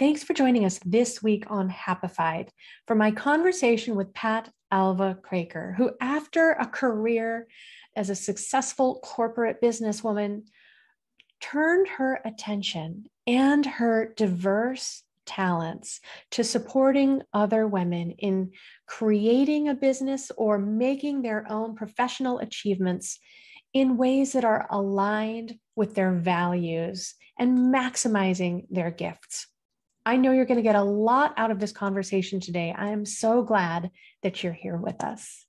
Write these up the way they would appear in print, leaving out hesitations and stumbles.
Thanks for joining us this week on Happified for my conversation with Pat Alva-Kraker, who after a career as a successful corporate businesswoman, turned her attention and her diverse talents to supporting other women in creating a business or making their own professional achievements in ways that are aligned with their values and maximizing their gifts. I know you're going to get a lot out of this conversation today. I am so glad that you're here with us.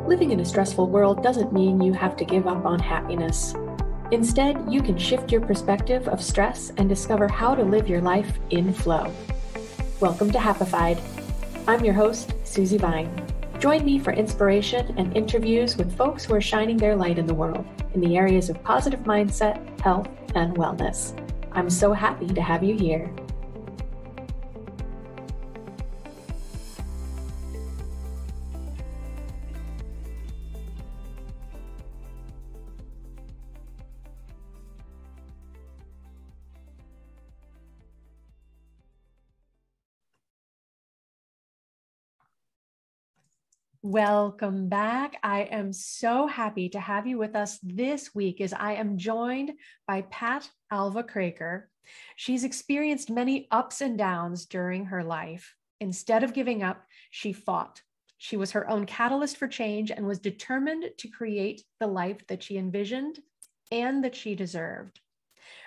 Living in a stressful world doesn't mean you have to give up on happiness. Instead, you can shift your perspective of stress and discover how to live your life in flow. Welcome to Happified. I'm your host, Susie Vine. Join me for inspiration and interviews with folks who are shining their light in the world in the areas of positive mindset, health, and wellness. I'm so happy to have you here. Welcome back. I am so happy to have you with us this week as I am joined by Pat Alva-Kraker. She's experienced many ups and downs during her life. Instead of giving up, she fought. She was her own catalyst for change and was determined to create the life that she envisioned and that she deserved.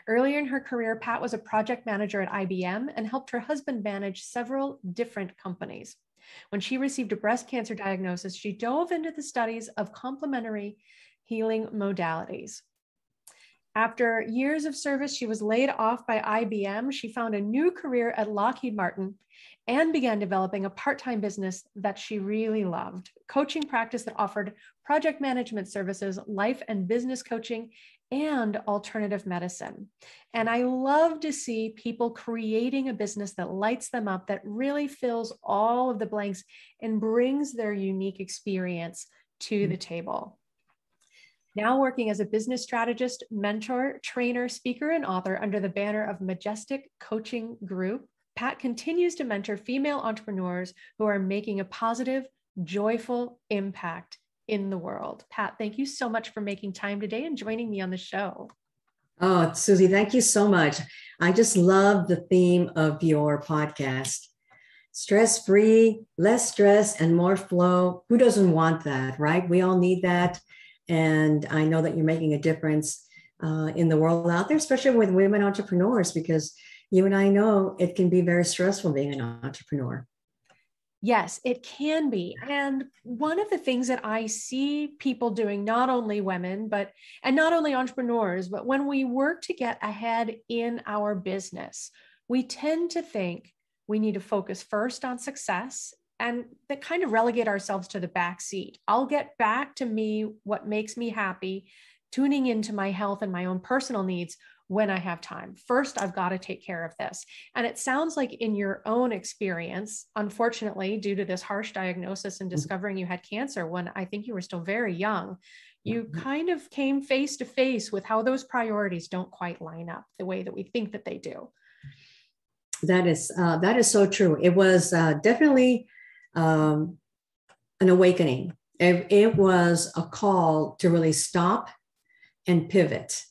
Earlier in her career, Pat was a project manager at IBM and helped her husband manage several different companies. When she received a breast cancer diagnosis, she dove into the studies of complementary healing modalities. After years of service, she was laid off by IBM. She found a new career at Lockheed Martin and began developing a part-time business that she really loved, coaching practice that offered project management services, life and business coaching, and alternative medicine. And I love to see people creating a business that lights them up, that really fills all of the blanks and brings their unique experience to the table. Now working as a business strategist, mentor, trainer, speaker, and author under the banner of Majestic Coaching Group, Pat continues to mentor female entrepreneurs who are making a positive, joyful impact in the world. Pat, thank you so much for making time today and joining me on the show. Oh, Susie, thank you so much. I just love the theme of your podcast. Stress-free, less stress, and more flow. Who doesn't want that, right? We all need that. And I know that you're making a difference in the world out there, especially with women entrepreneurs, because you and I know it can be very stressful being an entrepreneur. Yes, it can be. And one of the things that I see people doing, not only women, and not only entrepreneurs, but when we work to get ahead in our business, we tend to think we need to focus first on success and that kind of relegate ourselves to the back seat. I'll get back to me, what makes me happy, tuning into my health and my own personal needs when I have time. First, I've got to take care of this. And it sounds like in your own experience, unfortunately, due to this harsh diagnosis and discovering you had cancer when I think you were still very young, you kind of came face to face with how those priorities don't quite line up the way that we think that they do. That is so true. It was definitely an awakening. It was a call to really stop and pivot.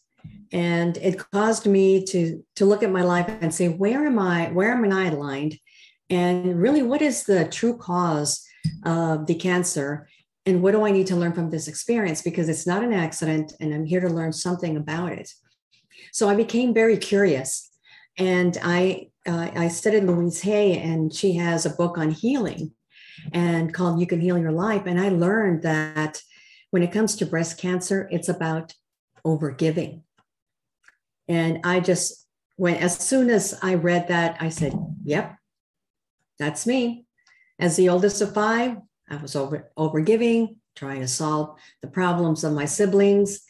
And it caused me to look at my life and say, where am I aligned? And really, what is the true cause of the cancer? And what do I need to learn from this experience? Because it's not an accident, and I'm here to learn something about it. So I became very curious. And I studied Louise Hay, and she has a book on healing and called You Can Heal Your Life. And I learned that when it comes to breast cancer, it's about overgiving. And I just went, as soon as I read that, I said, yep, that's me. As the oldest of five, I was overgiving, trying to solve the problems of my siblings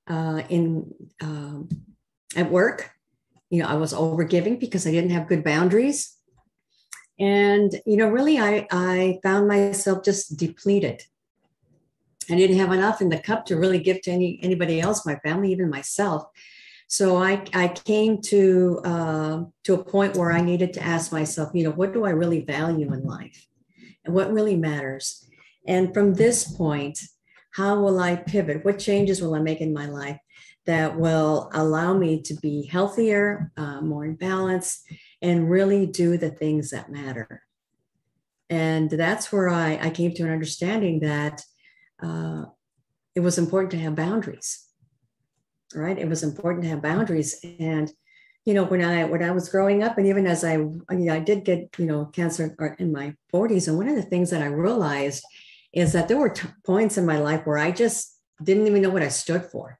at work. You know, I was overgiving because I didn't have good boundaries. And, you know, really, I found myself just depleted. I didn't have enough in the cup to really give to anybody else, my family, even myself. So I came to a point where I needed to ask myself, what do I really value in life, and what really matters? And from this point, how will I pivot? What changes will I make in my life that will allow me to be healthier, more in balance, and really do the things that matter? And that's where I came to an understanding that it was important to have boundaries, right? It was important to have boundaries. And, when I was growing up, and even as I did get, cancer in my 40s. And one of the things that I realized is that there were points in my life where I just didn't even know what I stood for,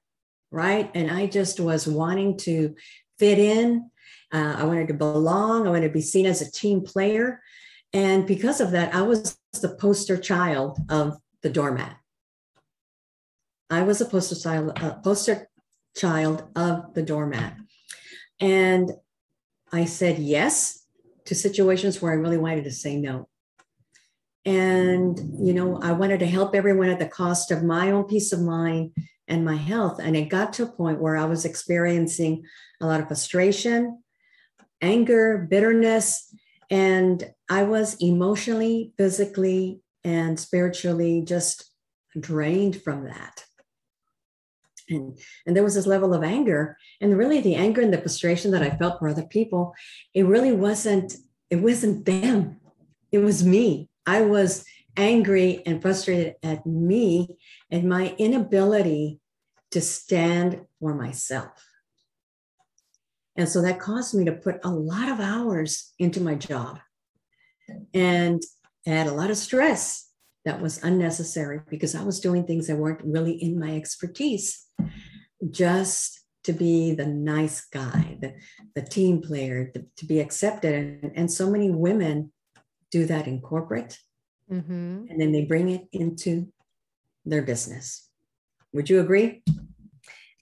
right? And I just was wanting to fit in. I wanted to belong. I wanted to be seen as a team player. And because of that, I was the poster child of the doormat. I was a poster child of the doormat. And I said yes to situations where I really wanted to say no. And, I wanted to help everyone at the cost of my own peace of mind and my health. And it got to a point where I was experiencing a lot of frustration, anger, bitterness, and I was emotionally, physically, and spiritually just drained from that. And there was this level of anger, and really the anger and the frustration that I felt for other people, it wasn't them. It was me. I was angry and frustrated at me and my inability to stand for myself. And so that caused me to put a lot of hours into my job and add a lot of stress that was unnecessary because I was doing things that weren't really in my expertise, just to be the nice guy, the team player, to be accepted. And so many women do that in corporate, and then they bring it into their business. Would you agree?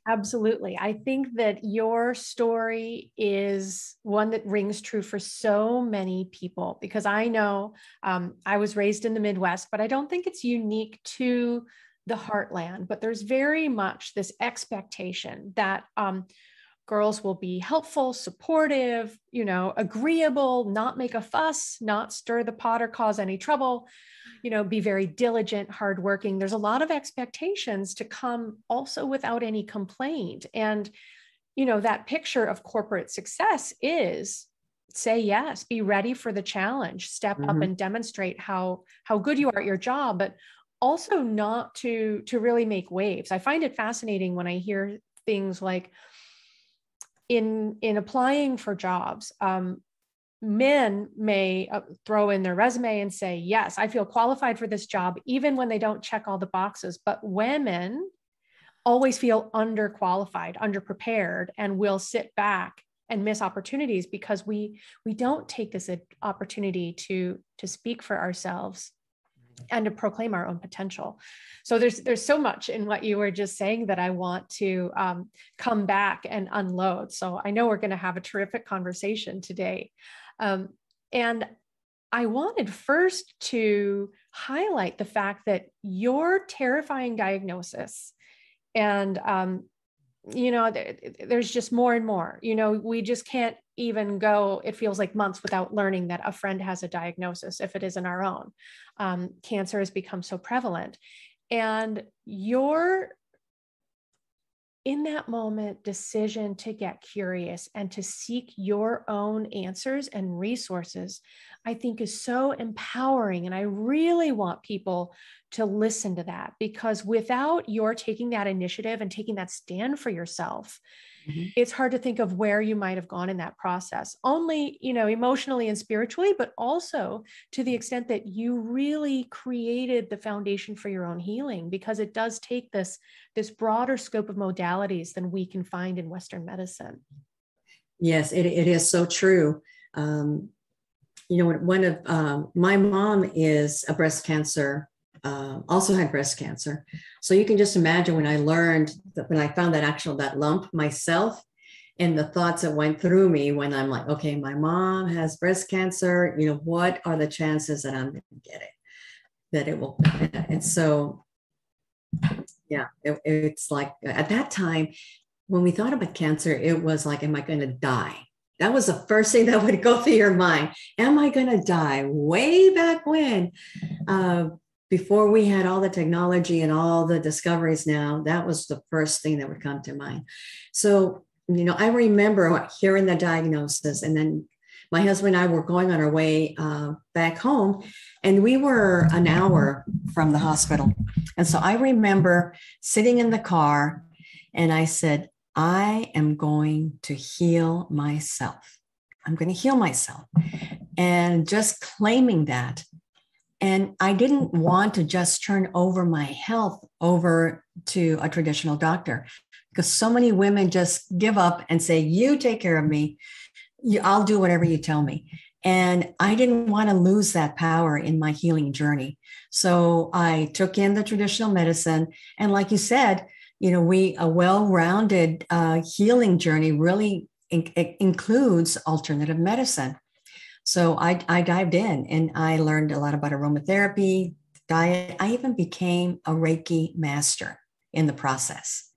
Absolutely. I think that your story is one that rings true for so many people, because I know I was raised in the Midwest, but I don't think it's unique to the heartland. But there's very much this expectation that girls will be helpful, supportive, agreeable, not make a fuss, not stir the pot or cause any trouble, be very diligent, hardworking. There's a lot of expectations to come also without any complaint. And, that picture of corporate success is say yes, be ready for the challenge, step up and demonstrate how good you are at your job, but also not to really make waves. I find it fascinating when I hear things like, in applying for jobs, men may throw in their resume and say, yes, I feel qualified for this job, even when they don't check all the boxes. But women always feel underqualified, underprepared, and will sit back and miss opportunities because we don't take this opportunity to speak for ourselves and to proclaim our own potential. So there's so much in what you were just saying that I want to come back and unload. So I know we're going to have a terrific conversation today. And I wanted first to highlight the fact that your terrifying diagnosis and, there's just more and more, we just can't even go, it feels like months without learning that a friend has a diagnosis if it isn't our own. Cancer has become so prevalent. And your, in that moment, decision to get curious and to seek your own answers and resources, I think is so empowering. And I really want people to listen to that, because without your taking that initiative and taking that stand for yourself, it's hard to think of where you might have gone in that process, only, emotionally and spiritually, but also to the extent that you really created the foundation for your own healing, because it does take this broader scope of modalities than we can find in Western medicine. Yes, it is so true. One of my mom is a breast cancer, also had breast cancer. So you can just imagine when I learned that, when I found that lump myself, and the thoughts that went through me when I'm like, okay, my mom has breast cancer, what are the chances that I'm going to get it, that it will? And so Yeah, it's like at that time, when we thought about cancer, it was like, am I going to die? That was the first thing that would go through your mind. Am I going to die? Way back when, uh, before we had all the technology and all the discoveries now, that was the first thing that would come to mind. So, I remember hearing the diagnosis, and then my husband and I were going on our way back home, and we were an hour from the hospital. And so I remember sitting in the car, and I said, I am going to heal myself. I'm going to heal myself. And just claiming that. And I didn't want to just turn over my health over to a traditional doctor, because so many women just give up and say, you take care of me. I'll do whatever you tell me. And I didn't want to lose that power in my healing journey. So I took in the traditional medicine. And like you said, a well-rounded healing journey really includes alternative medicine. So I dived in and I learned a lot about aromatherapy, diet. I even became a Reiki master in the process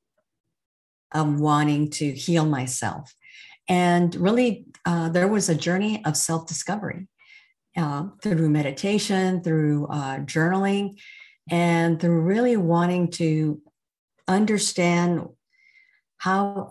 of wanting to heal myself. And really, there was a journey of self-discovery through meditation, through journaling, and through really wanting to understand how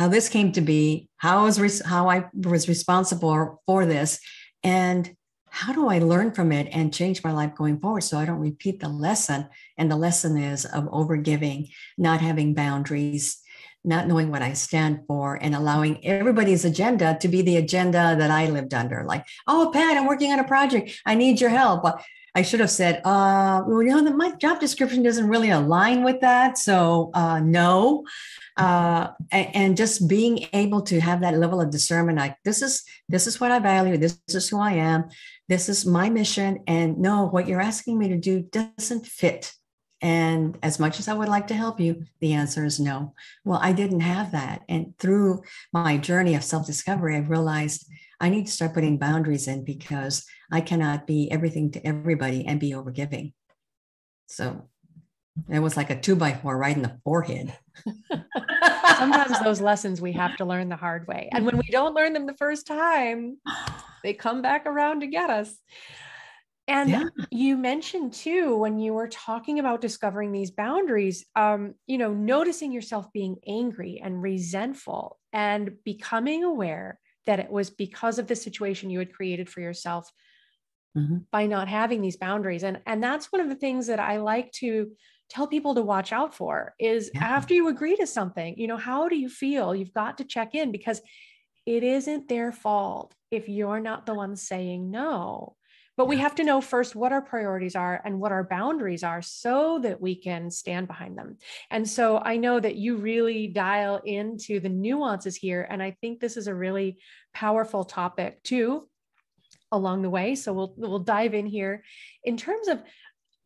this came to be, how I was responsible for this, and how do I learn from it and change my life going forward so I don't repeat the lesson. And the lesson is of overgiving, not having boundaries, not knowing what I stand for, and allowing everybody's agenda to be the agenda that I lived under. Like, oh, Pat, I'm working on a project. I need your help. I should have said, my job description doesn't really align with that. So no. And just being able to have that level of discernment, like this is what I value. This is who I am. This is my mission. And no, what you're asking me to do doesn't fit. And as much as I would like to help you, the answer is no. Well, I didn't have that. And through my journey of self-discovery, I realized I need to start putting boundaries in, because I cannot be everything to everybody and be overgiving. So it was like a 2x4 right in the forehead. Sometimes those lessons we have to learn the hard way. And when we don't learn them the first time, they come back around to get us. And you mentioned too, when you were talking about discovering these boundaries, noticing yourself being angry and resentful and becoming aware that it was because of the situation you had created for yourself by not having these boundaries. And that's one of the things that I like to tell people to watch out for is after you agree to something, how do you feel? You've got to check in, because it isn't their fault if you're not the one saying no. But we have to know first what our priorities are and what our boundaries are so that we can stand behind them. And so I know that you really dial into the nuances here. And I think this is a really powerful topic too along the way. So we'll dive in here in terms of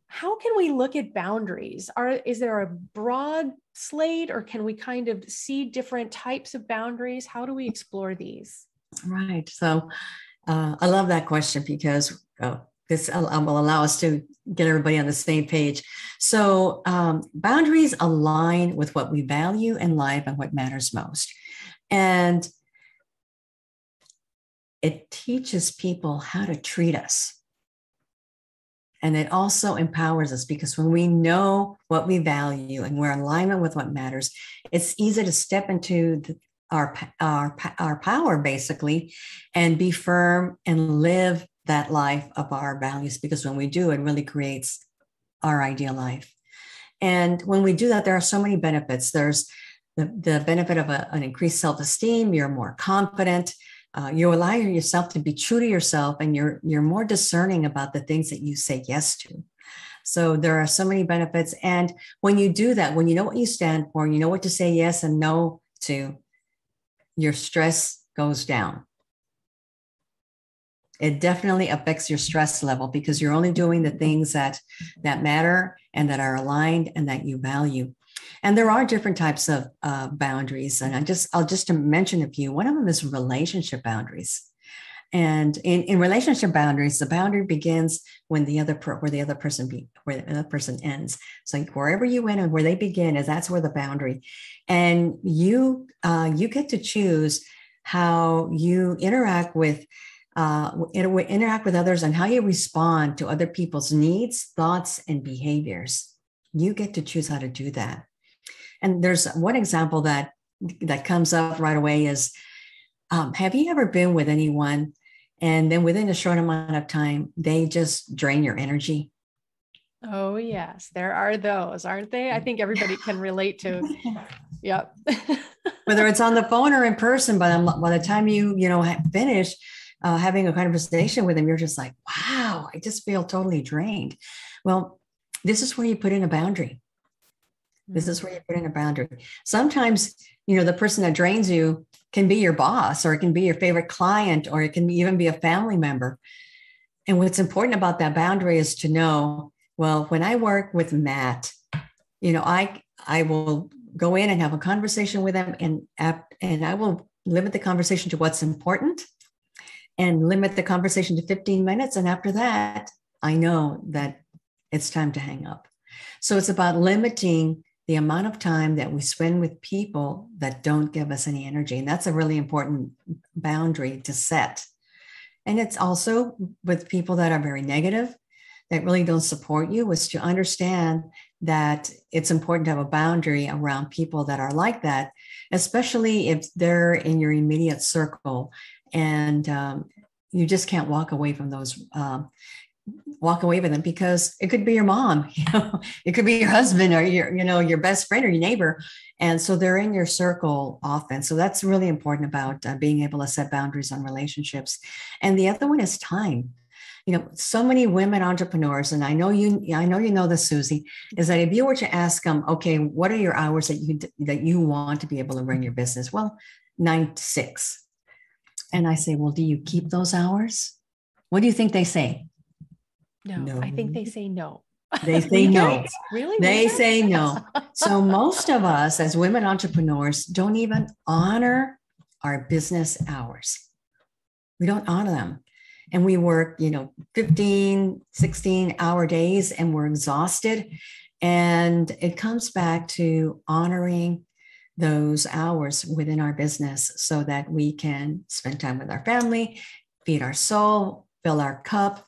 how can we look at boundaries? Is there a broad slate, or can we kind of see different types of boundaries? How do we explore these? Right. So I love that question, because this will allow us to get everybody on the same page. So boundaries align with what we value in life and what matters most. And it teaches people how to treat us. And it also empowers us, because when we know what we value and we're in alignment with what matters, it's easy to step into our power, basically, and be firm and live that life of our values. Because when we do, it really creates our ideal life. And when we do that, there are so many benefits. There's the benefit of an increased self-esteem. You're more confident. You allow yourself to be true to yourself, and you're more discerning about the things that you say yes to. So there are so many benefits. And when you do that, when you know what you stand for, you know what to say yes and no to, your stress goes down. It definitely affects your stress level, because you're only doing the things that matter and that are aligned and that you value. And there are different types of boundaries. And I'll just mention a few. One of them is relationship boundaries. And in relationship boundaries, the boundary begins when where the other person ends. So wherever you end and where they begin that's where the boundary. And you get to choose how you interact with others and how you respond to other people's needs, thoughts, and behaviors. You get to choose how to do that. And there's one example that comes up right away is, have you ever been with anyone and then within a short amount of time, they just drain your energy? Oh, yes. There are those, aren't they? I think everybody can relate to. Yep. Whether it's on the phone or in person, by the time you finish having a conversation with them, you're just like, wow, I just feel totally drained. Well, this is where you put in a boundary. This is where you put in a boundary. Sometimes, the person that drains you can be your boss, or it can be your favorite client, or it can even be a family member. And what's important about that boundary is to know, well, when I work with Matt, I will go in and have a conversation with them, and I will limit the conversation to what's important and limit the conversation to 15 minutes. And after that, I know that it's time to hang up. So it's about limiting the amount of time that we spend with people that don't give us any energy. And that's a really important boundary to set. And it's also with people that are very negative, that really don't support you, is to understand that it's important to have a boundary around people that are like that, especially if they're in your immediate circle and you just can't walk away from those. Walk away with them, because it could be your mom, it could be your husband, or your best friend, or your neighbor. And so they're in your circle often. So that's really important about being able to set boundaries on relationships. And the other one is time. So many women entrepreneurs, and I know you know this, Susie, is that if you were to ask them, okay, what are your hours that you want to be able to run your business? Well, 9 to 6. And I say, well, do you keep those hours? What do you think they say? No. I think they say no. They say no. Really? They say no. So most of us as women entrepreneurs don't even honor our business hours. We don't honor them. And we work, 15, 16-hour days, and we're exhausted. And it comes back to honoring those hours within our business so that we can spend time with our family, feed our soul, fill our cup,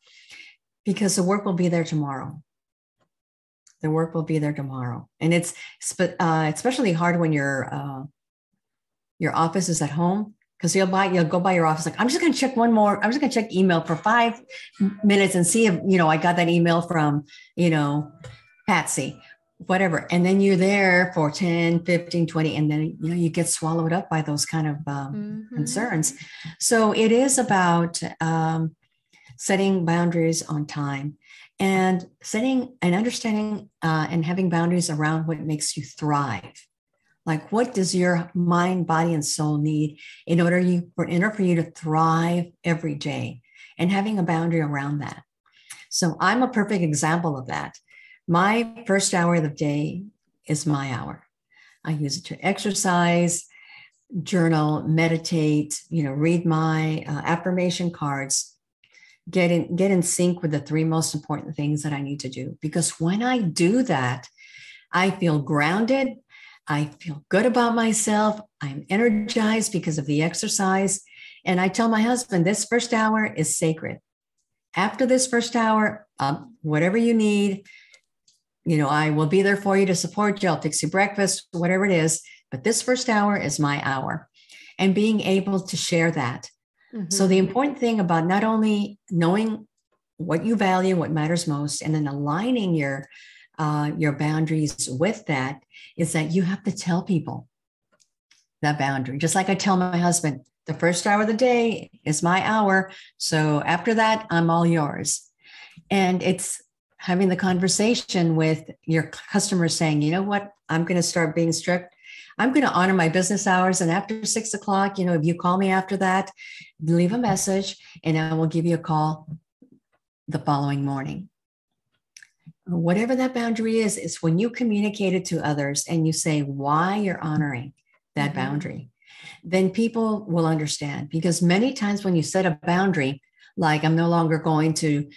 because the work will be there tomorrow. The work will be there tomorrow. And it's especially hard when your office is at home, because you'll go by your office like, I'm just going to check email for 5 minutes and see if, I got that email from, Patsy, whatever. And then you're there for 10, 15, 20, and then, you get swallowed up by those kind of concerns. So it is about setting boundaries on time, and setting and understanding and having boundaries around what makes you thrive. Like, what does your mind, body, and soul need in order for you to thrive every day, and having a boundary around that. So I'm a perfect example of that. My first hour of the day is my hour. I use it to exercise, journal, meditate, read my affirmation cards, get in sync with the 3 most important things that I need to do. Because when I do that, I feel grounded. I feel good about myself. I'm energized because of the exercise. And I tell my husband, this first hour is sacred. After this first hour, whatever you need, I will be there for you to support you. I'll fix you breakfast, whatever it is. But this first hour is my hour. And being able to share that. So the important thing about not only knowing what you value, what matters most, and then aligning your boundaries with that, is that you have to tell people that boundary. Just like I tell my husband, the first hour of the day is my hour. So after that, I'm all yours. And it's having the conversation with your customers saying, you know what, I'm going to start being strict. I'm going to honor my business hours. And after 6 o'clock, if you call me after that, leave a message and I will give you a call the following morning. Whatever that boundary is when you communicate it to others and you say why you're honoring that boundary. then people will understand. Because many times when you set a boundary, like I'm no longer going to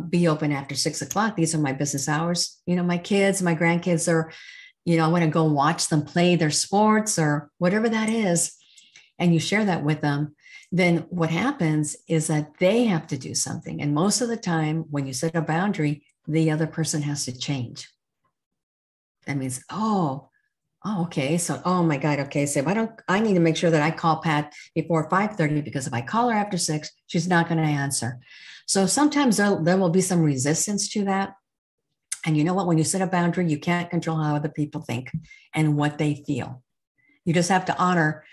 be open after 6 o'clock. These are my business hours. My kids, my grandkids are, I want to go watch them play their sports or whatever that is. And you share that with them. Then what happens is that they have to do something. And most of the time when you set a boundary, the other person has to change. That means, okay. So, oh my God. Okay. So I need to make sure that I call Pat before 5:30, because if I call her after 6, she's not going to answer. So sometimes there will be some resistance to that. And you know what? When you set a boundary, you can't control how other people think and what they feel. You just have to honor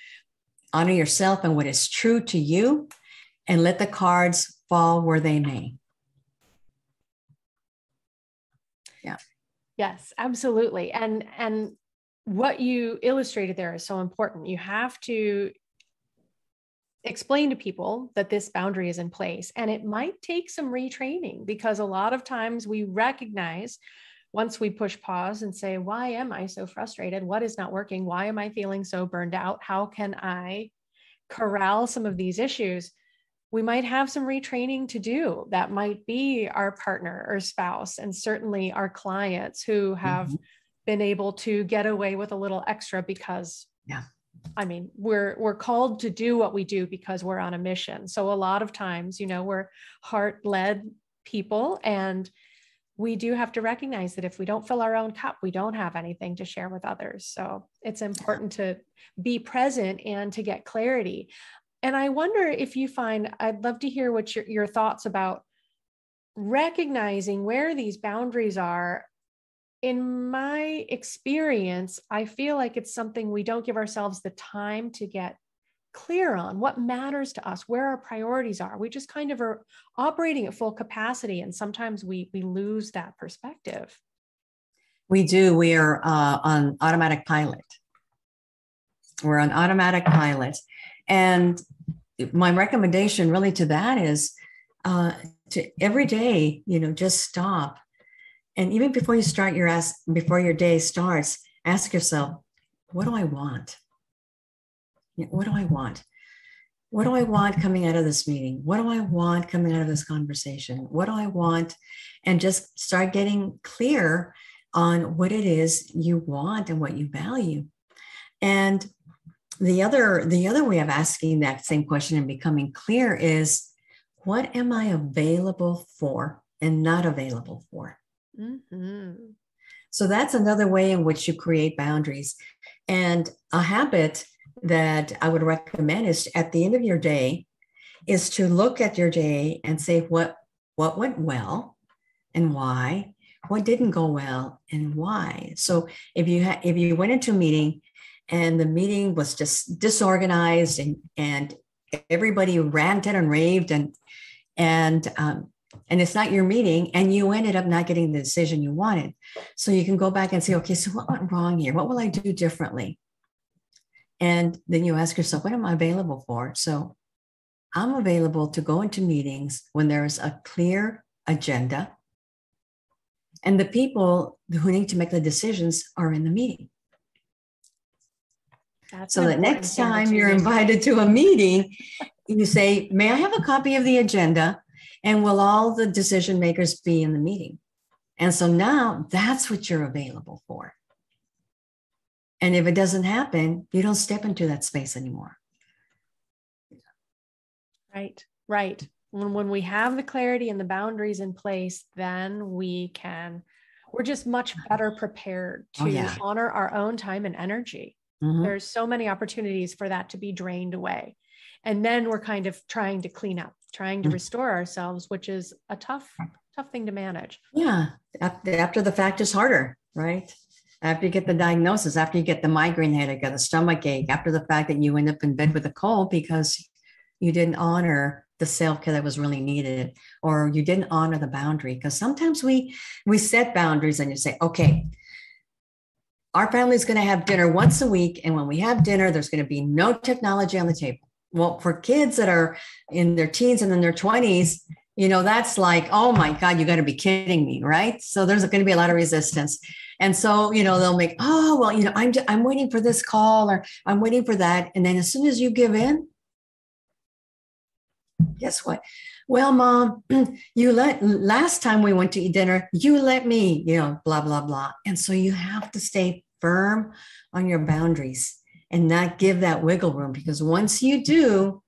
yourself and what is true to you, and let the cards fall where they may. Yeah. Yes, absolutely. And what you illustrated there is so important. You have to explain to people that this boundary is in place, and it might take some retraining, because a lot of times we recognize, once we push pause and say, why am I so frustrated? What is not working? Why am I feeling so burned out? How can I corral some of these issues? We might have some retraining to do. That might be our partner or spouse, and certainly our clients who have been able to get away with a little extra because, we're called to do what we do because we're on a mission. So a lot of times, we're heart-led people, and we do have to recognize that if we don't fill our own cup, we don't have anything to share with others. So it's important to be present and to get clarity. And I wonder if you find, I'd love to hear what your thoughts about recognizing where these boundaries are. In my experience, I feel like it's something we don't give ourselves the time to get clear on. What matters to us, where our priorities are. We just kind of are operating at full capacity, and sometimes we lose that perspective. We do. We are on automatic pilot. We're on automatic pilot. And my recommendation really to that is to every day, just stop. And even before you start before your day starts, ask yourself, what do I want? What do I want? What do I want coming out of this meeting? What do I want coming out of this conversation? What do I want? And just start getting clear on what it is you want and what you value. And the other way of asking that same question and becoming clear is, what am I available for and not available for? So that's another way in which you create boundaries. And a habit that I would recommend is, at the end of your day, is to look at your day and say what went well and why, what didn't go well and why. So if you went into a meeting and the meeting was just disorganized and everybody ranted and raved and it's not your meeting, and you ended up not getting the decision you wanted. So you can go back and say, okay, so what went wrong here? What will I do differently? And then you ask yourself, what am I available for? So I'm available to go into meetings when there's a clear agenda, and the people who need to make the decisions are in the meeting. So that next time you're invited to a meeting, you say, may I have a copy of the agenda? And will all the decision makers be in the meeting? And so now that's what you're available for. And if it doesn't happen, you don't step into that space anymore. Right. When we have the clarity and the boundaries in place, then we're just much better prepared to honor our own time and energy. There's so many opportunities for that to be drained away. And then we're kind of trying to clean up, trying to restore ourselves, which is a tough thing to manage. Yeah. After the fact is harder, right? After you get the diagnosis, after you get the migraine headache or the stomach ache, after the fact that you end up in bed with a cold because you didn't honor the self-care that was really needed, or you didn't honor the boundary. Because sometimes we set boundaries and you say, okay, our family's going to have dinner once a week. And when we have dinner, there's going to be no technology on the table. Well, for kids that are in their teens and in their 20s, that's like, oh my God, you got to be kidding me, right? So there's going to be a lot of resistance. And so, they'll make, oh, well, I'm waiting for this call or I'm waiting for that. And then as soon as you give in, guess what? Well, mom, last time we went to eat dinner, you let me, blah, blah, blah. And so you have to stay firm on your boundaries and not give that wiggle room, because once you do,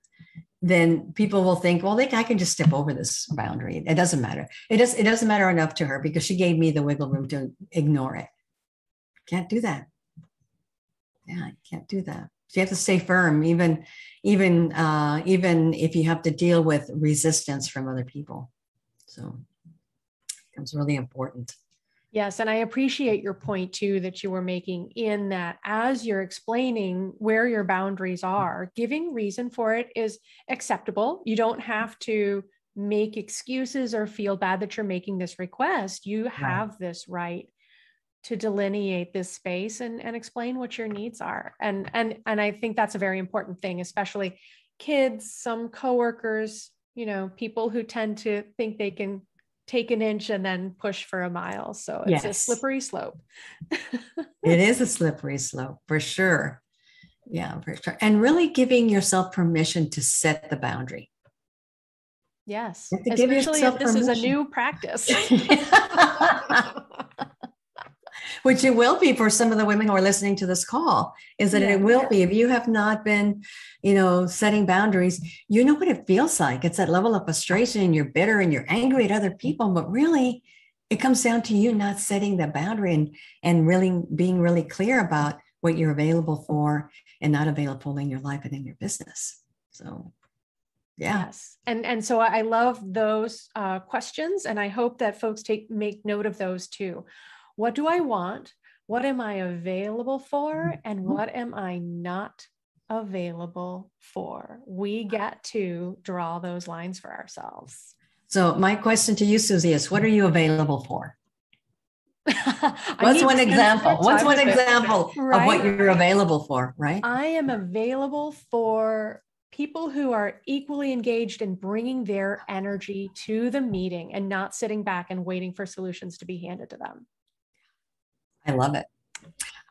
then people will think, well, I can just step over this boundary. It doesn't matter. It doesn't matter enough to her because she gave me the wiggle room to ignore it. Can't do that. Yeah, you can't do that. So you have to stay firm, even if you have to deal with resistance from other people. So it becomes really important. Yes. And I appreciate your point too, that you were making in that as you're explaining where your boundaries are, giving reason for it is acceptable. You don't have to make excuses or feel bad that you're making this request. You have this right to delineate this space and explain what your needs are. And I think that's a very important thing, especially kids, some coworkers, people who tend to think they can take an inch and then push for a mile. So it's a slippery slope. It is a slippery slope for sure. Yeah, for sure. And really giving yourself permission to set the boundary. Yes. Especially if this is a new practice. Which it will be for some of the women who are listening to this call, is that it will be. If you have not been, setting boundaries, you know what it feels like. It's that level of frustration and you're bitter and you're angry at other people, but really it comes down to you not setting the boundary and really being really clear about what you're available for and not available in your life and in your business. So yeah. Yes. And so I love those questions, and I hope that folks make note of those too. What do I want? What am I available for? And what am I not available for? We get to draw those lines for ourselves. So my question to you, Susie, is what are you available for? What's one example of what you're available for, right? I am available for people who are equally engaged in bringing their energy to the meeting and not sitting back and waiting for solutions to be handed to them. I love it.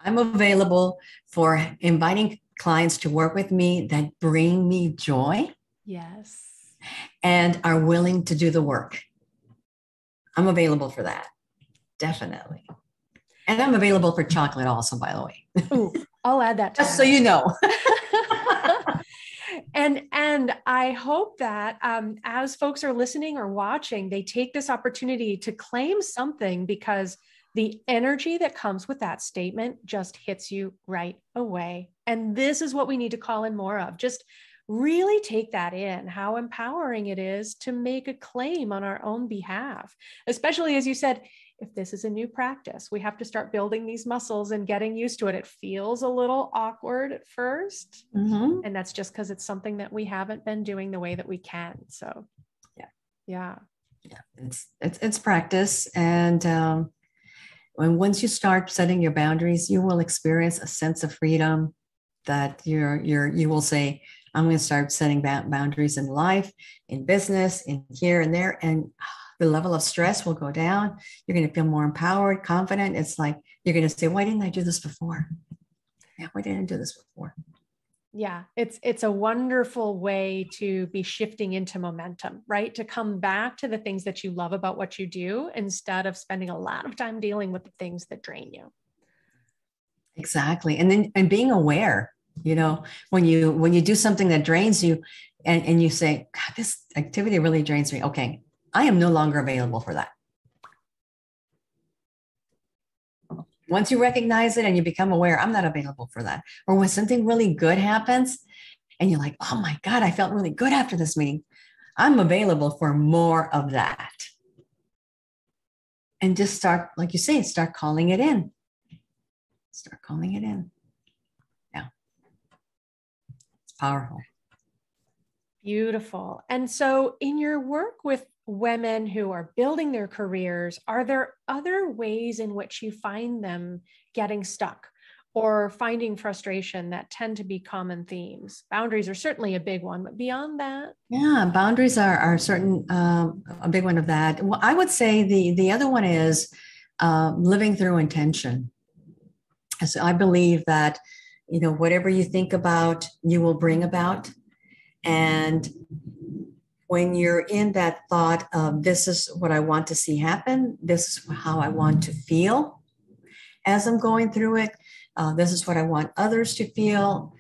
I'm available for inviting clients to work with me that bring me joy. Yes. And are willing to do the work. I'm available for that. Definitely. And I'm available for chocolate also, by the way. Ooh, I'll add that. Just so you know. And I hope that as folks are listening or watching, they take this opportunity to claim something, because the energy that comes with that statement just hits you right away. And this is what we need to call in more of. Just really take that in, how empowering it is to make a claim on our own behalf, especially as you said, if this is a new practice, we have to start building these muscles and getting used to it. It feels a little awkward at first. Mm-hmm. And that's just because it's something that we haven't been doing the way that we can. So yeah. It's practice. And once you start setting your boundaries, you will experience a sense of freedom that you will say, I'm going to start setting boundaries in life, in business, in here and there. And the level of stress will go down. You're going to feel more empowered, confident. It's like, you're going to say, why didn't I do this before? Yeah, why didn't I do this before? Yeah, it's a wonderful way to be shifting into momentum, right? To come back to the things that you love about what you do, instead of spending a lot of time dealing with the things that drain you. Exactly. And being aware, when you do something that drains you and you say, God, this activity really drains me. Okay, I am no longer available for that. Once you recognize it and you become aware, I'm not available for that. Or when something really good happens and you're like, oh my God, I felt really good after this meeting. I'm available for more of that. And just start, like you say, start calling it in. Start calling it in. Yeah. It's powerful. Beautiful. And so in your work with women who are building their careers, are there other ways in which you find them getting stuck or finding frustration that tend to be common themes? Boundaries are certainly a big one, but beyond that? Yeah, boundaries are certain, a big one of that. Well, I would say the other one is living through intention. So I believe that, whatever you think about, you will bring about. And when you're in that thought of, this is what I want to see happen, this is how I want to feel as I'm going through it, this is what I want others to feel,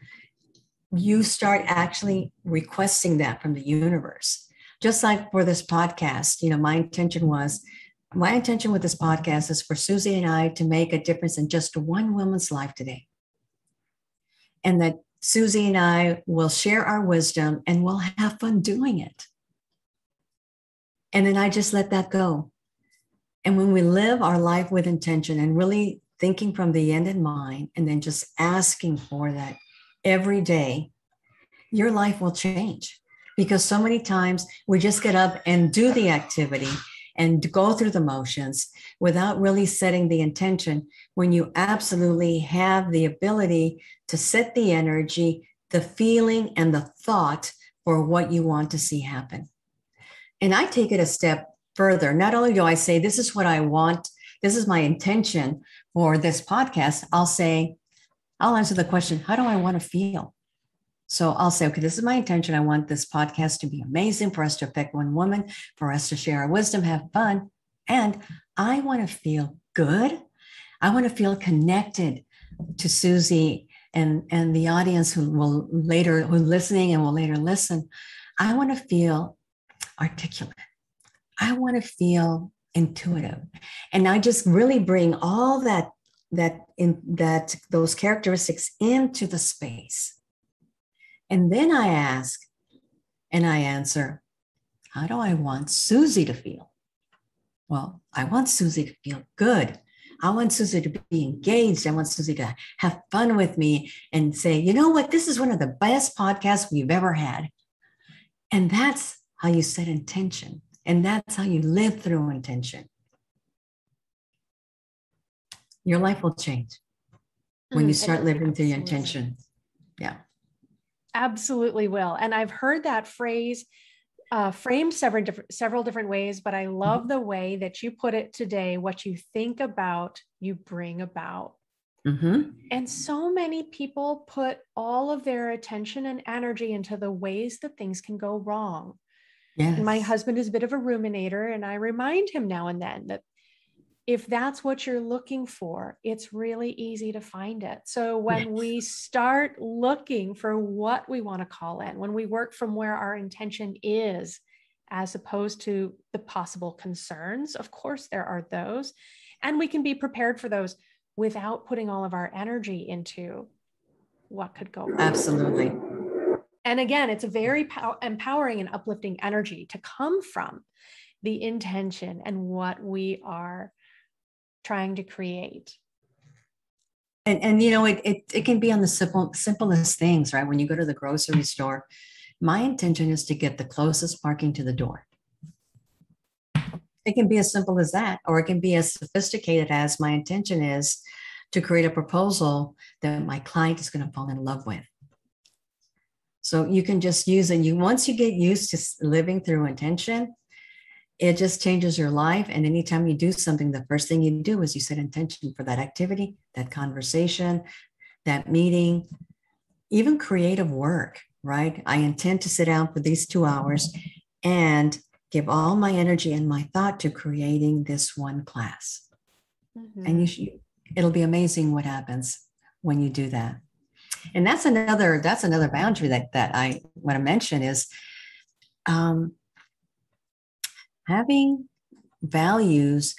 you start actually requesting that from the universe. Just like for this podcast, my intention with this podcast is for Susie and I to make a difference in just one woman's life today. And that Susie and I will share our wisdom and we'll have fun doing it. And then I just let that go. And when we live our life with intention and really thinking from the end in mind, and then just asking for that every day, your life will change. Because so many times we just get up and do the activity and go through the motions without really setting the intention, when you absolutely have the ability to set the energy, the feeling, and the thought for what you want to see happen. And I take it a step further. Not only do I say, this is what I want, this is my intention for this podcast, I'll answer the question, how do I want to feel? So I'll say, okay, this is my intention. I want this podcast to be amazing, for us to affect one woman, for us to share our wisdom, have fun. And I want to feel good. I want to feel connected to Susie and the audience who's listening and will later listen. I want to feel articulate. I want to feel intuitive. And I just really bring all those characteristics into the space. And then I ask and I answer, how do I want Susie to feel? Well, I want Susie to feel good. I want Susie to be engaged. I want Susie to have fun with me and say, you know what, this is one of the best podcasts we've ever had. And that's how you set intention. And that's how you live through intention. Your life will change when you start living through your intention. Yeah. Absolutely will. And I've heard that phrase framed several different ways, but I love the way that you put it today. What you think about, you bring about. Mm-hmm. And so many people put all of their attention and energy into the ways that things can go wrong. Yes. And my husband is a bit of a ruminator, and I remind him now and then that if that's what you're looking for, it's really easy to find it. So when we start looking for what we want to call in, when we work from where our intention is, as opposed to the possible concerns, of course, there are those, and we can be prepared for those without putting all of our energy into what could go wrong. Absolutely. And again, it's a very empowering and uplifting energy to come from the intention and what we are trying to create. And it can be on the simplest things, right? When you go to the grocery store, my intention is to get the closest parking to the door. It can be as simple as that, or it can be as sophisticated as my intention is to create a proposal that my client is going to fall in love with. So you can just use it. Once you get used to living through intention, it just changes your life. And anytime you do something, the first thing you do is you set intention for that activity, that conversation, that meeting, even creative work, right? I intend to sit down for these 2 hours and give all my energy and my thought to creating this one class. Mm-hmm. And it'll be amazing what happens when you do that. And that's another boundary that I want to mention is having values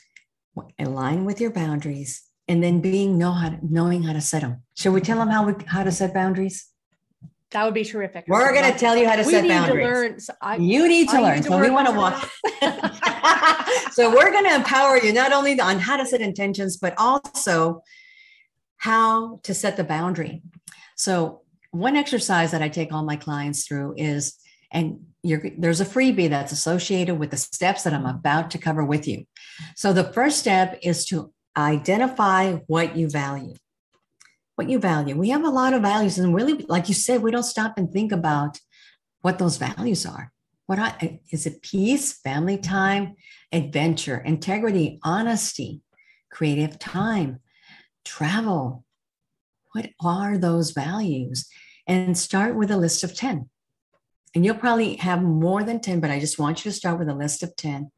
align with your boundaries, and then knowing how to set them. Should we tell them how to set boundaries? That would be terrific. We're going to tell you how to set boundaries. You need to learn. So we want to walk. So we're going to empower you not only on how to set intentions, but also how to set the boundary. So one exercise that I take all my clients through is, there's a freebie that's associated with the steps that I'm about to cover with you. So the first step is to identify what you value. What you value. We have a lot of values, and really, like you said, we don't stop and think about what those values are. Is it peace, family time, adventure, integrity, honesty, creative time, travel. What are those values? And start with a list of 10. And you'll probably have more than 10, but I just want you to start with a list of 10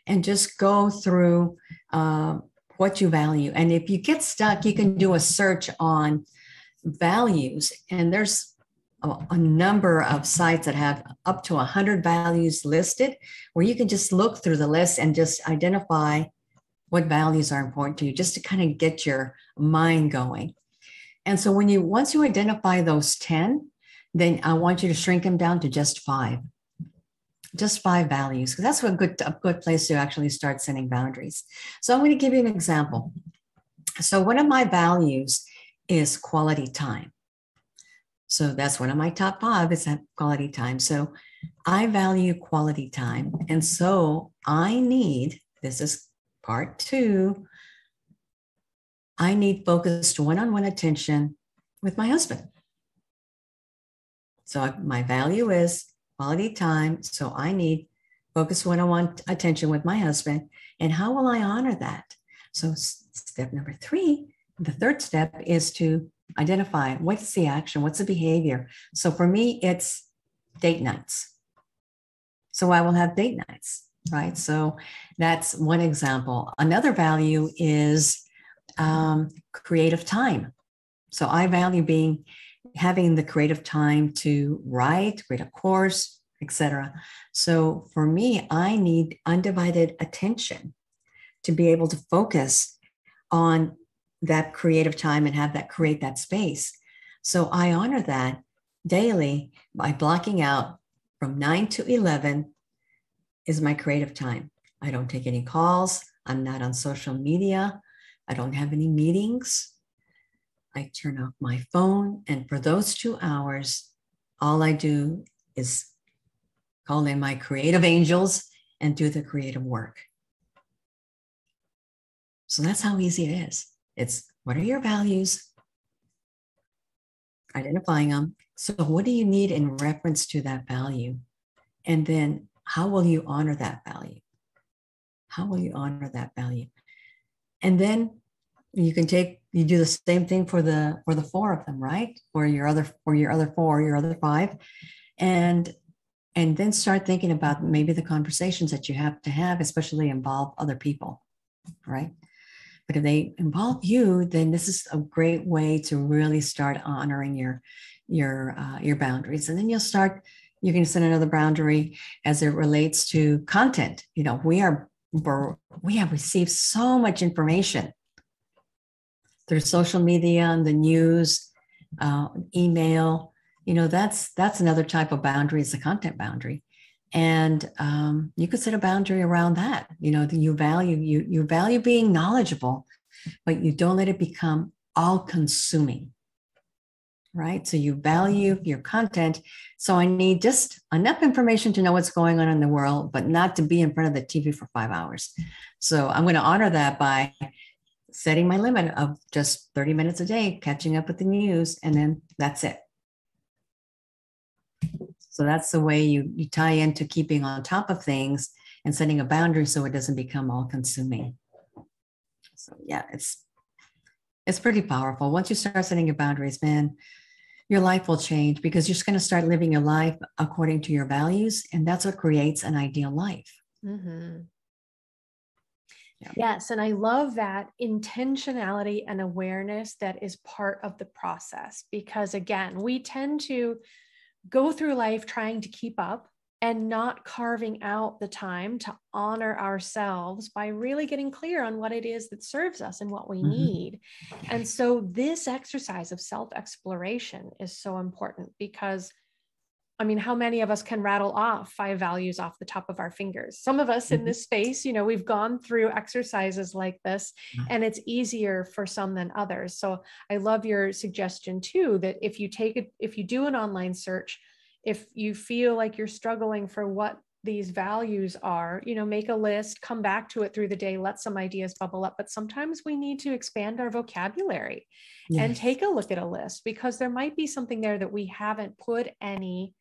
and just go through what you value. And if you get stuck, you can do a search on values. And there's a number of sites that have up to 100 values listed, where you can just look through the list and just identify what values are important to you, just to kind of get your mind going. And so once you identify those 10, then I want you to shrink them down to just 5 values, because that's a good place to actually start setting boundaries. So I'm going to give you an example. So one of my values is quality time. So that's one of my top 5 is that quality time. So I value quality time. And so this is part 2, I need focused one-on-one attention with my husband. So my value is quality time. So I need focused one-on-one attention with my husband. And how will I honor that? So step number 3, the third step is to identify what's the action, what's the behavior. So for me, it's date nights. So I will have date nights, right? So that's one example. Another value is creative time. So I value having the creative time to write, read a course, etc. So for me, I need undivided attention to be able to focus on that creative time and create that space. So I honor that daily by blocking out from 9 to 11 is my creative time. I don't take any calls. I'm not on social media. I don't have any meetings. I turn off my phone. And for those 2 hours, all I do is call in my creative angels and do the creative work. So that's how easy it is. It's what are your values? Identifying them. So what do you need in reference to that value? And then how will you honor that value? How will you honor that value? And then you do the same thing for the 4 of them, right? Or your other 4, your other 5. And then start thinking about maybe the conversations that you have to have, especially involve other people, right? But if they involve you, then this is a great way to really start honoring your boundaries. And then you can set another boundary as it relates to content. You know, we have received so much information through social media and the news, email. You know, that's another type of boundary. It's a content boundary. And you could set a boundary around that. You know, you value being knowledgeable, but you don't let it become all consuming, right? So you value your content. So I need just enough information to know what's going on in the world, but not to be in front of the TV for 5 hours. So I'm going to honor that by setting my limit of just 30 minutes a day, catching up with the news, and then that's it. So that's the way you tie into keeping on top of things and setting a boundary so it doesn't become all consuming. So yeah, it's pretty powerful. Once you start setting your boundaries, man, your life will change because you're just going to start living your life according to your values. And that's what creates an ideal life. Mm-hmm. Yeah. Yes. And I love that intentionality and awareness that is part of the process, because again, we tend to go through life trying to keep up and not carving out the time to honor ourselves by really getting clear on what it is that serves us and what we need. And so this exercise of self-exploration is so important because, I mean, how many of us can rattle off 5 values off the top of our fingers? Some of us in this space, you know, we've gone through exercises like this and it's easier for some than others. So I love your suggestion too, that if you do an online search, if you feel like you're struggling for what these values are, you know, make a list, come back to it through the day, let some ideas bubble up. But sometimes we need to expand our vocabulary and take a look at a list, because there might be something there that we haven't put any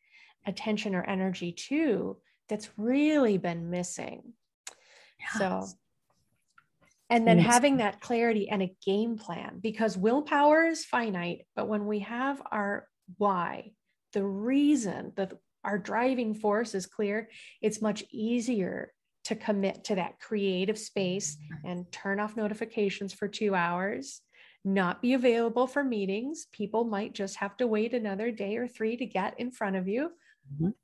attention or energy to that's really been missing. So And then having that clarity and a game plan, because willpower is finite, but when we have our why, the reason that our driving force is clear, it's much easier to commit to that creative space and turn off notifications for 2 hours, not be available for meetings. People might just have to wait another day or 3 to get in front of you,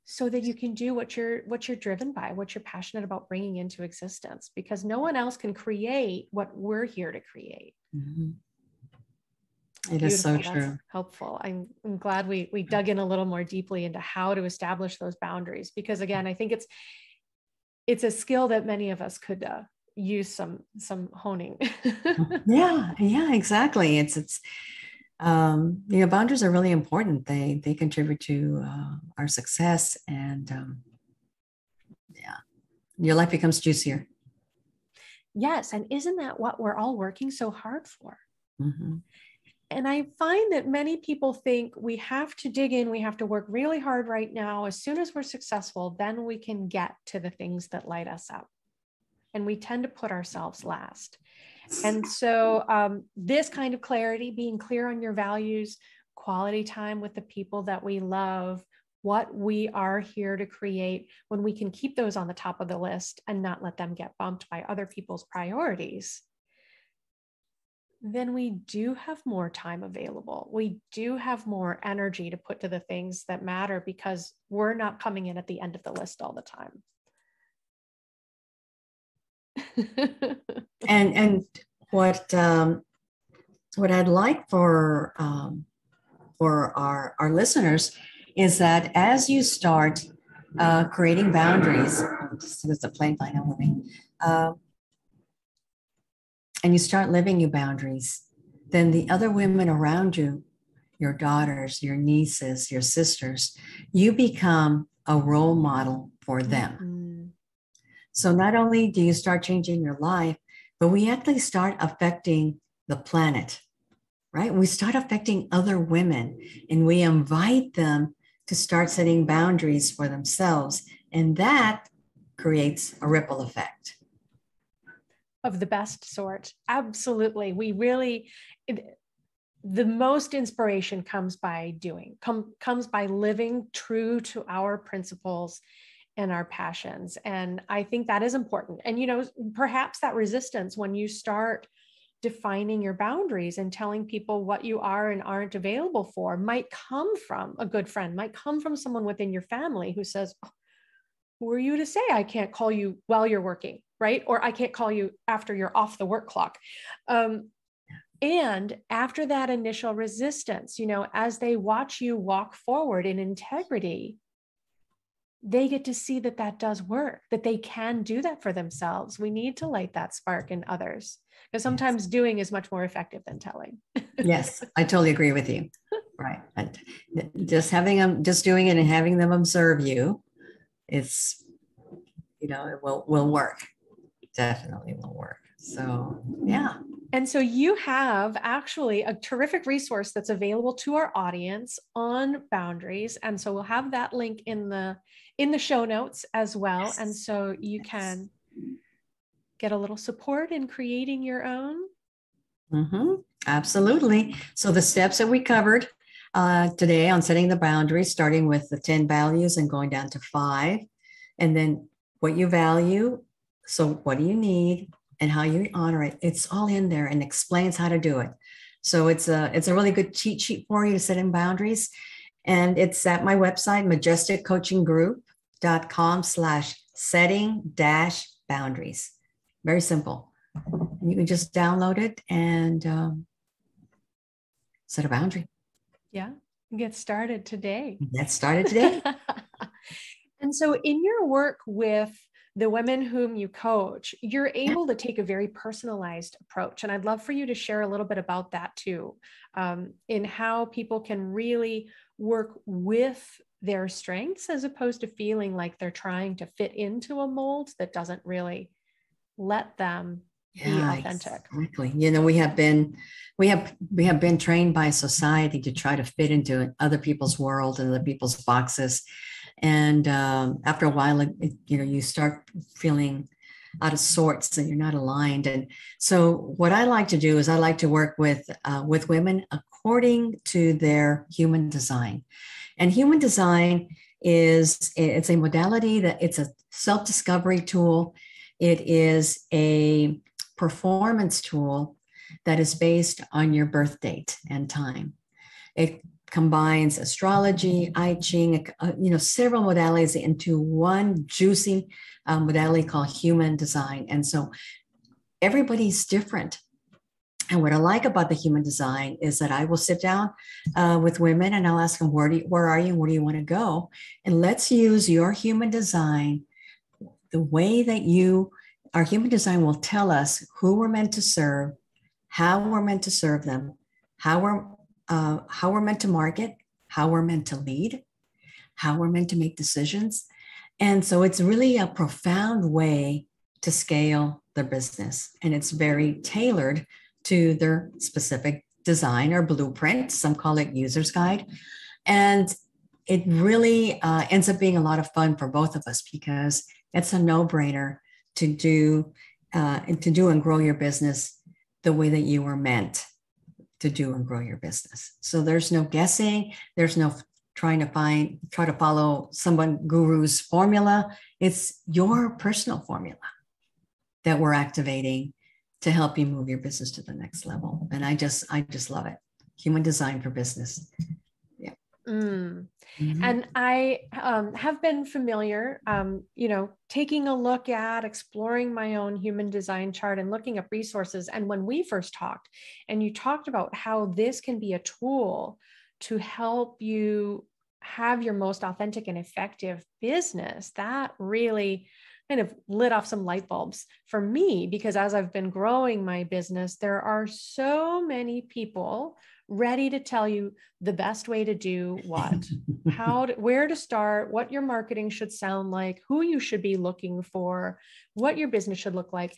so that you can do what you're driven by, what you're passionate about bringing into existence, because no one else can create what we're here to create. It is so true. That's helpful. I'm glad we dug in a little more deeply into how to establish those boundaries, because again, I think it's a skill that many of us could use some honing. Yeah, exactly. It's boundaries are really important. They contribute to our success, and your life becomes juicier. Yes. And isn't that what we're all working so hard for? And I find that many people think we have to dig in, we have to work really hard right now. As soon as we're successful, then we can get to the things that light us up. And we tend to put ourselves last. And so this kind of clarity, being clear on your values, quality time with the people that we love, what we are here to create, when we can keep those on the top of the list and not let them get bumped by other people's priorities, then we do have more time available. We do have more energy to put to the things that matter, because we're not coming in at the end of the list all the time. and what I'd like for our listeners is that as you start creating boundaries, there's a plane flying over me, and you start living your boundaries, then the other women around you, your daughters, your nieces, your sisters, you become a role model for them. So not only do you start changing your life, but we actually start affecting the planet, right? We start affecting other women, and we invite them to start setting boundaries for themselves. And that creates a ripple effect. Of the best sort. Absolutely. The most inspiration comes by doing, comes by living true to our principles and our passions. And I think that is important. And, perhaps that resistance when you start defining your boundaries and telling people what you are and aren't available for might come from a good friend, might come from someone within your family who says, oh, who are you to say I can't call you while you're working, right? Or I can't call you after you're off the work clock. And after that initial resistance, as they watch you walk forward in integrity, they get to see that does work, that they can do that for themselves. We need to light that spark in others, because sometimes doing is much more effective than telling. Yes, I totally agree with you. Right. And just doing it and having them observe you, it's, it will work. Definitely will work. So, yeah. And so you have actually a terrific resource that's available to our audience on boundaries. And so we'll have that link in the show notes as well. Yes. And so you can get a little support in creating your own. Absolutely. So the steps that we covered today on setting the boundaries, starting with the 10 values and going down to 5, and then what you value. So what do you need and how you honor it? It's all in there and explains how to do it. So it's a really good cheat sheet for you to set in boundaries. And it's at my website, majesticcoachinggroup.com/setting-boundaries. Very simple. And you can just download it and set a boundary. Yeah. Get started today. And so in your work with the women whom you coach, you're able to take a very personalized approach. And I'd love for you to share a little bit about that too, in how people can really work with their strengths as opposed to feeling like they're trying to fit into a mold that doesn't really let them be authentic. Exactly. We have been trained by society to try to fit into other people's world and other people's boxes. And after a while, you start feeling out of sorts and you're not aligned. And so what I like to do is I like to work with women according to their human design. And human design it's a modality that it's a self-discovery tool. It is a performance tool that is based on your birth date and time. It combines astrology, I Ching, several modalities into one juicy modality called human design. And so everybody's different. And what I like about the human design is that I will sit down with women and I'll ask them, where are you? Where do you want to go? And let's use your human design, the way that our human design will tell us who we're meant to serve, how we're meant to serve them, how we're meant to market, how we're meant to lead, how we're meant to make decisions. And so it's really a profound way to scale their business. And it's very tailored to their specific design or blueprint. Some call it user's guide. And it really ends up being a lot of fun for both of us because it's a no-brainer to do and grow your business the way that you were meant to do and grow your business. So there's no guessing. There's no try to follow someone guru's formula. It's your personal formula that we're activating to help you move your business to the next level. And I just love it. Human design for business. Yeah. Mm-hmm. And I have been familiar, taking a look at exploring my own human design chart and looking up resources. And when we first talked, and you talked about how this can be a tool to help you have your most authentic and effective business, that really kind of lit off some light bulbs for me, because as I've been growing my business, there are so many people ready to tell you the best way to do what, where to start, what your marketing should sound like, who you should be looking for, what your business should look like.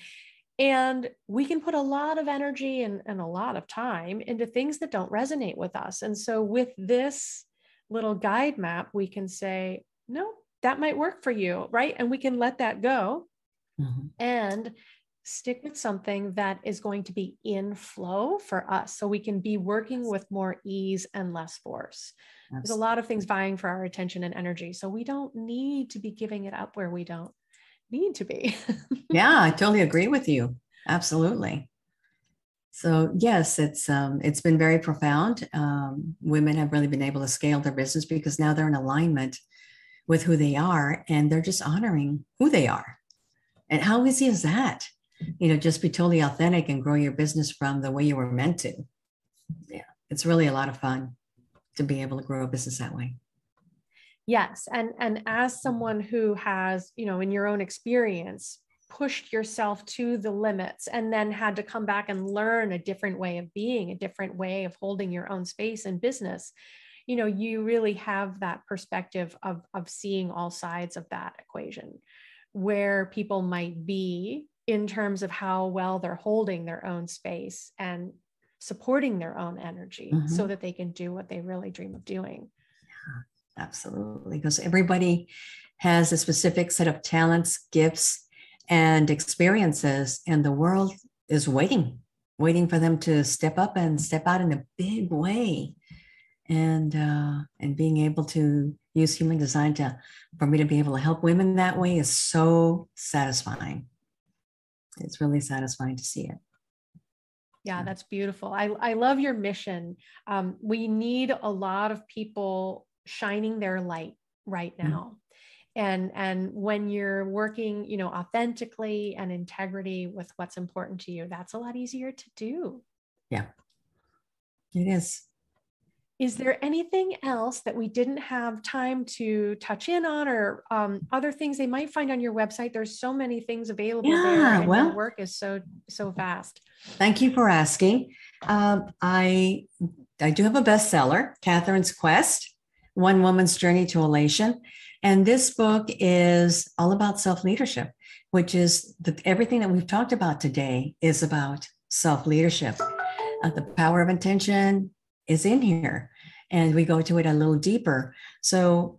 And we can put a lot of energy and a lot of time into things that don't resonate with us. And so with this little guide map, we can say, no, that might work for you, right? And we can let that go and stick with something that is going to be in flow for us. So we can be working with more ease and less force. Absolutely. There's a lot of things vying for our attention and energy. So we don't need to be giving it up where we don't need to be. Yeah, I totally agree with you. Absolutely. So yes, it's been very profound. Women have really been able to scale their business because now they're in alignment with who they are and they're just honoring who they are. And how easy is that? Just be totally authentic and grow your business from the way you were meant to. Yeah, it's really a lot of fun to be able to grow a business that way. Yes. And as someone who has, in your own experience, pushed yourself to the limits and then had to come back and learn a different way of being, a different way of holding your own space in business, you really have that perspective of seeing all sides of that equation, where people might be in terms of how well they're holding their own space and supporting their own energy so that they can do what they really dream of doing. Yeah, absolutely. Because everybody has a specific set of talents, gifts, and experiences, and the world is waiting for them to step up and step out in a big way. And being able to use human design for me to be able to help women that way is so satisfying. It's really satisfying to see it. Yeah, that's beautiful. I love your mission. We need a lot of people shining their light right now. And when you're working, authentically and integrity with what's important to you, that's a lot easier to do. Yeah, it is. Is there anything else that we didn't have time to touch in on, or other things they might find on your website? There's so many things available there, and your work is so vast. Thank you for asking. I do have a bestseller, Catherine's Quest, One Woman's Journey to Elation. And this book is all about self-leadership, which is everything that we've talked about today is about self-leadership. The power of intention is in here, and we go to it a little deeper. So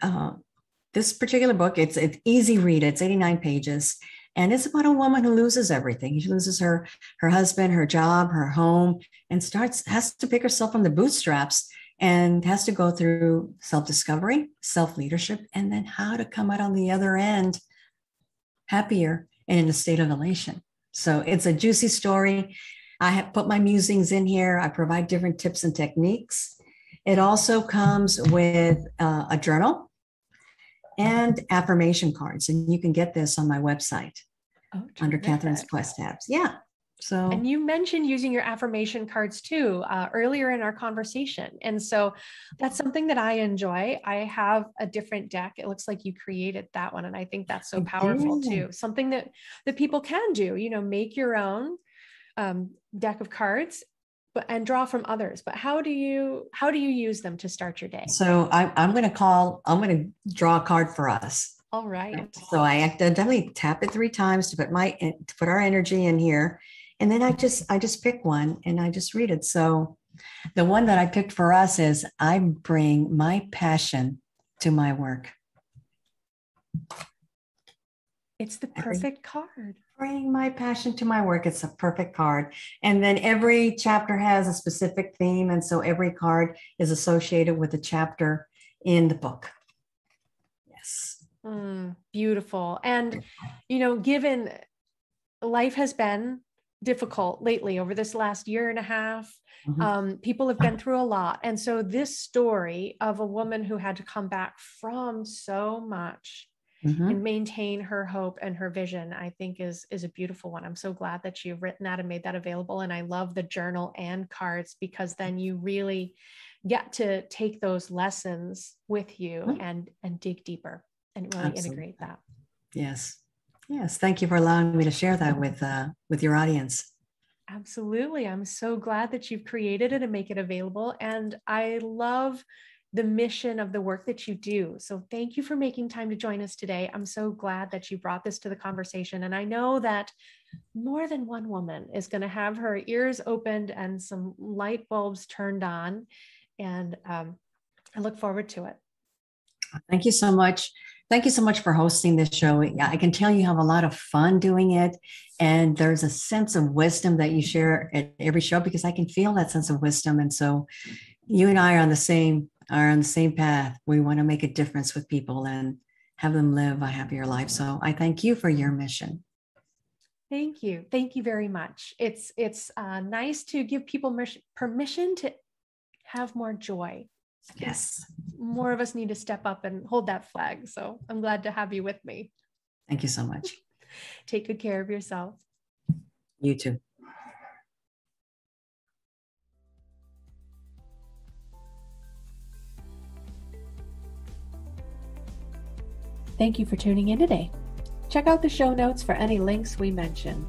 this particular book, it's an easy read. It's 89 pages, And it's about a woman who loses everything. She loses her husband, her job, her home, and has to pick herself from the bootstraps and has to go through self-discovery, self-leadership, and then how to come out on the other end happier and in a state of elation. So it's a juicy story. I have put my musings in here. I provide different tips and techniques. It also comes with a journal and affirmation cards. And you can get this on my website under Catherine's Quest tabs. Yeah. So, and you mentioned using your affirmation cards too earlier in our conversation. And so that's something that I enjoy. I have a different deck. It looks like you created that one. And I think that's so powerful too. Something that people can do, make your own deck of cards, and draw from others. But how do you use them to start your day? So I'm going to draw a card for us. All right. So I accidentally tap it 3 times to put our energy in here. And then I just pick one and I just read it. So the one that I picked for us is, I bring my passion to my work. It's the perfect card. Bring my passion to my work. It's a perfect card. And then every chapter has a specific theme. And so every card is associated with a chapter in the book. Yes. Beautiful. And, given life has been difficult lately over this last year and a half, people have been through a lot. And so this story of a woman who had to come back from so much and maintain her hope and her vision, I think is a beautiful one. I'm so glad that you've written that and made that available. And I love the journal and cards, because then you really get to take those lessons with you and dig deeper and really integrate that. Yes. Yes. Thank you for allowing me to share that with your audience. Absolutely. I'm so glad that you've created it and make it available. And I love the mission of the work that you do. So thank you for making time to join us today. I'm so glad that you brought this to the conversation. And I know that more than one woman is going to have her ears opened and some light bulbs turned on. And I look forward to it. Thank you so much. Thank you so much for hosting this show. I can tell you have a lot of fun doing it. And there's a sense of wisdom that you share at every show, because I can feel that sense of wisdom. And so you and I are on the same path. We want to make a difference with people and have them live a happier life. So I thank you for your mission. Thank you. Thank you very much. It's nice to give people permission to have more joy. Yes. More of us need to step up and hold that flag. So I'm glad to have you with me. Thank you so much. Take good care of yourself. You too. Thank you for tuning in today. Check out the show notes for any links we mentioned.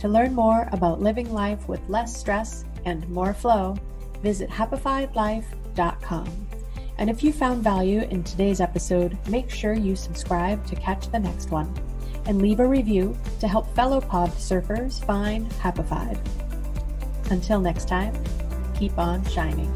To learn more about living life with less stress and more flow, visit happifiedlife.com. And if you found value in today's episode, make sure you subscribe to catch the next one and leave a review to help fellow pod surfers find Happified. Until next time, keep on shining.